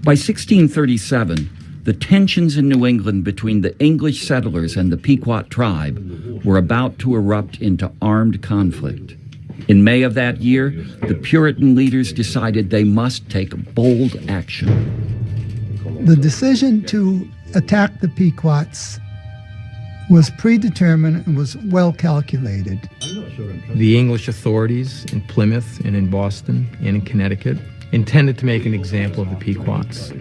By 1637, the tensions in New England between the English settlers and the Pequot tribe were about to erupt into armed conflict. In May of that year, the Puritan leaders decided they must take bold action. The decision to attack the Pequots was predetermined and was well calculated. The English authorities in Plymouth and in Boston and in Connecticut intended to make an example of the Pequots.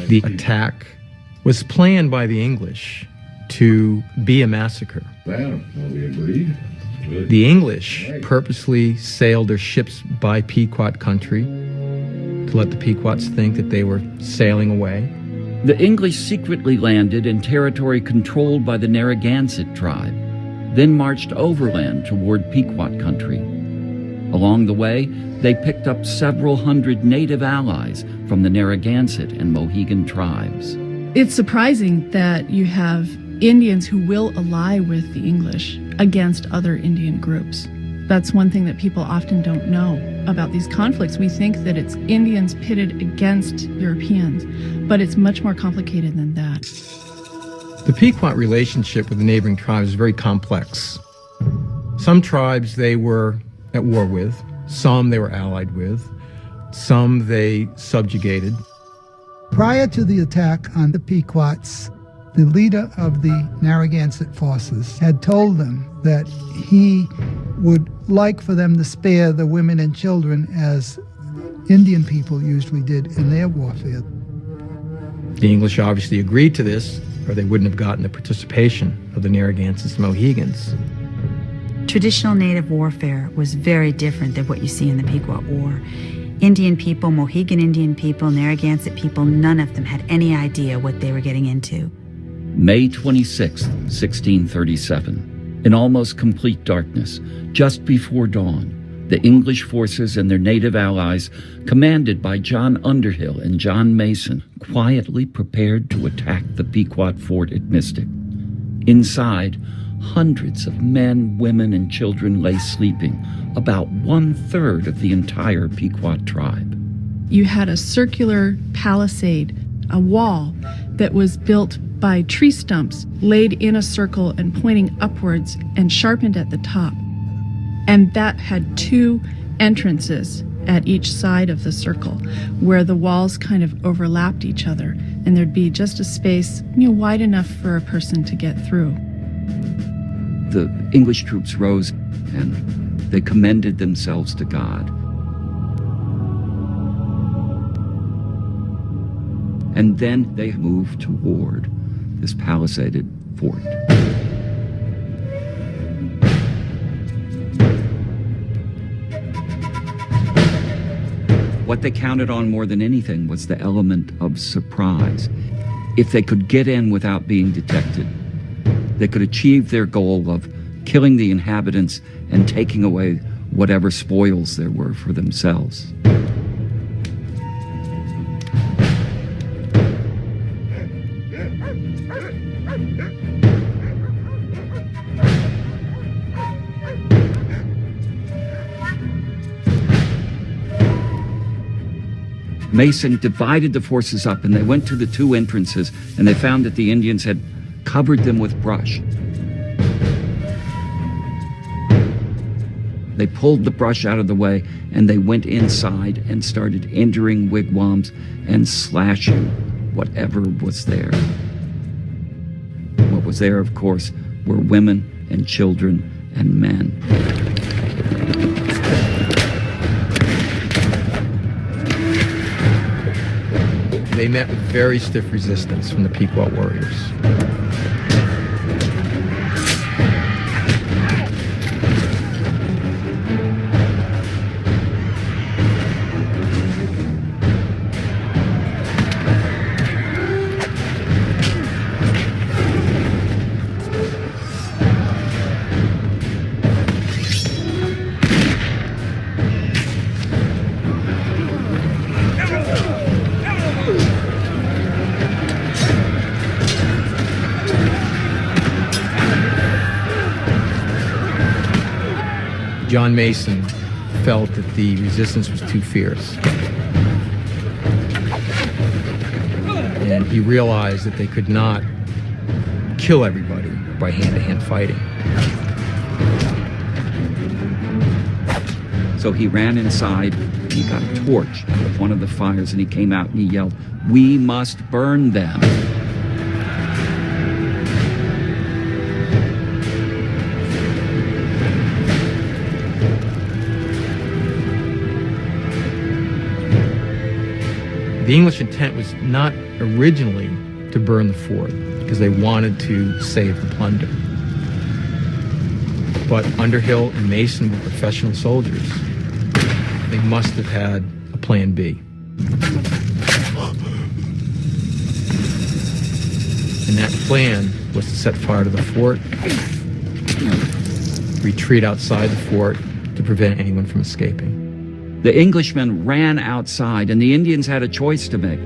The attack was planned by the English to be a massacre. Well, we agreed. The English purposely sailed their ships by Pequot country to let the Pequots think that they were sailing away. The English secretly landed in territory controlled by the Narragansett tribe, then marched overland toward Pequot country. Along the way, they picked up several hundred native allies from the Narragansett and Mohegan tribes. It's surprising that you have Indians who will ally with the English against other Indian groups. That's one thing that people often don't know about these conflicts. We think that it's Indians pitted against Europeans, but it's much more complicated than that. The Pequot relationship with the neighboring tribes is very complex. Some tribes they were at war with, some they were allied with, some they subjugated. Prior to the attack on the Pequots, the leader of the Narragansett forces had told them that he would like for them to spare the women and children as Indian people usually did in their warfare. The English obviously agreed to this, or they wouldn't have gotten the participation of the Narragansetts and Mohegans. Traditional native warfare was very different than what you see in the Pequot War. Indian people, Mohegan Indian people, Narragansett people, none of them had any idea what they were getting into. May 26, 1637. In almost complete darkness, just before dawn, the English forces and their native allies, commanded by John Underhill and John Mason, quietly prepared to attack the Pequot fort at Mystic. Inside, hundreds of men, women, and children lay sleeping, about 1/3 of the entire Pequot tribe. You had a circular palisade, a wall that was built by tree stumps laid in a circle and pointing upwards and sharpened at the top. And that had 2 entrances at each side of the circle where the walls kind of overlapped each other, and there'd be just a space, wide enough for a person to get through. The English troops rose and they commended themselves to God. And then they moved toward this palisaded fort. What they counted on more than anything was the element of surprise. If they could get in without being detected, they could achieve their goal of killing the inhabitants and taking away whatever spoils there were for themselves. Mason divided the forces up, and they went to the 2 entrances, and they found that the Indians had covered them with brush. They pulled the brush out of the way, and they went inside and started entering wigwams and slashing whatever was there. What was there, of course, were women and children and men. They met with very stiff resistance from the Pequot warriors. John Mason felt that the resistance was too fierce. and he realized that they could not kill everybody by hand-to-hand fighting. So he ran inside, he got a torch out of one of the fires, and he came out and he yelled, "We must burn them." The English intent was not originally to burn the fort because they wanted to save the plunder. But Underhill and Mason were professional soldiers. They must have had a plan B. And that plan was to set fire to the fort, retreat outside the fort to prevent anyone from escaping. The Englishmen ran outside, and the Indians had a choice to make.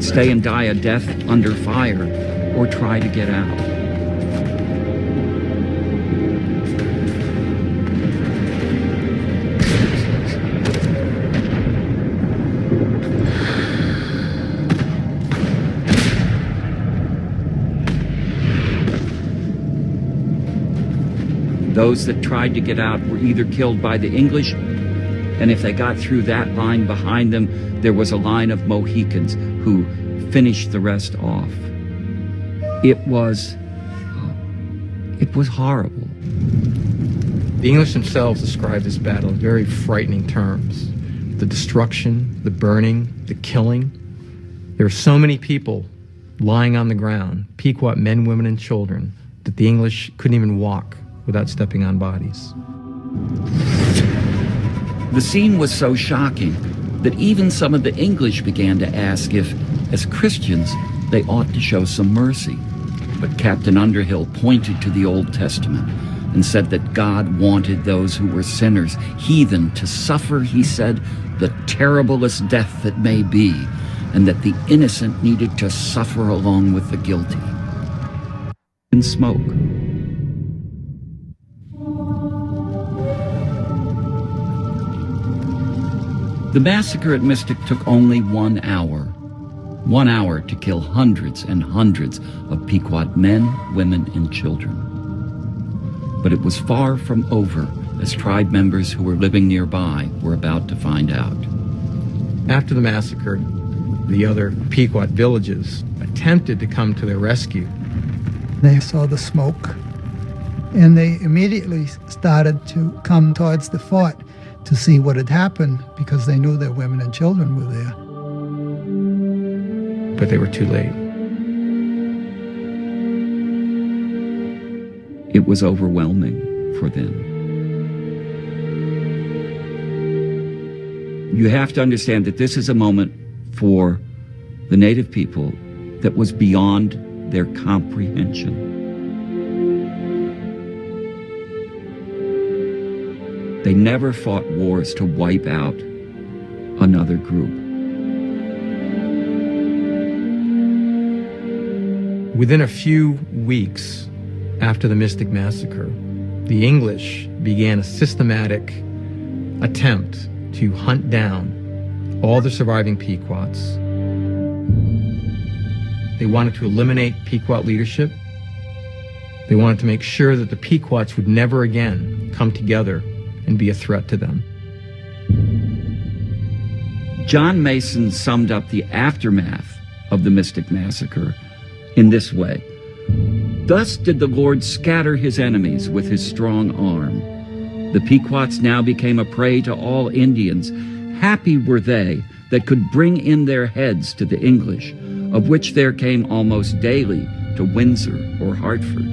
Stay and die a death under fire, or try to get out. Those that tried to get out were either killed by the English, and if they got through that line behind them, there was a line of Mohicans who finished the rest off. It was horrible. The English themselves described this battle in very frightening terms. The destruction, the burning, the killing. There were so many people lying on the ground, Pequot men, women, and children, that the English couldn't even walk without stepping on bodies. The scene was so shocking that even some of the English began to ask if, as Christians, they ought to show some mercy. But Captain Underhill pointed to the Old Testament and said that God wanted those who were sinners, heathen, to suffer, he said, the terriblest death that may be, and that the innocent needed to suffer along with the guilty. And smoke. The massacre at Mystic took only 1 hour. 1 hour to kill hundreds and hundreds of Pequot men, women, and children. But it was far from over, as tribe members who were living nearby were about to find out. After the massacre, the other Pequot villages attempted to come to their rescue. They saw the smoke, and they immediately started to come towards the fort to see what had happened, because they knew their women and children were there. But they were too late. It was overwhelming for them. You have to understand that this is a moment for the Native people that was beyond their comprehension. They never fought wars to wipe out another group. Within a few weeks after the Mystic Massacre, the English began a systematic attempt to hunt down all the surviving Pequots. They wanted to eliminate Pequot leadership. They wanted to make sure that the Pequots would never again come together and be a threat to them. John Mason summed up the aftermath of the Mystic Massacre in this way: "Thus did the Lord scatter his enemies with his strong arm. The Pequots now became a prey to all Indians. Happy were they that could bring in their heads to the English, of which there came almost daily to Windsor or Hartford.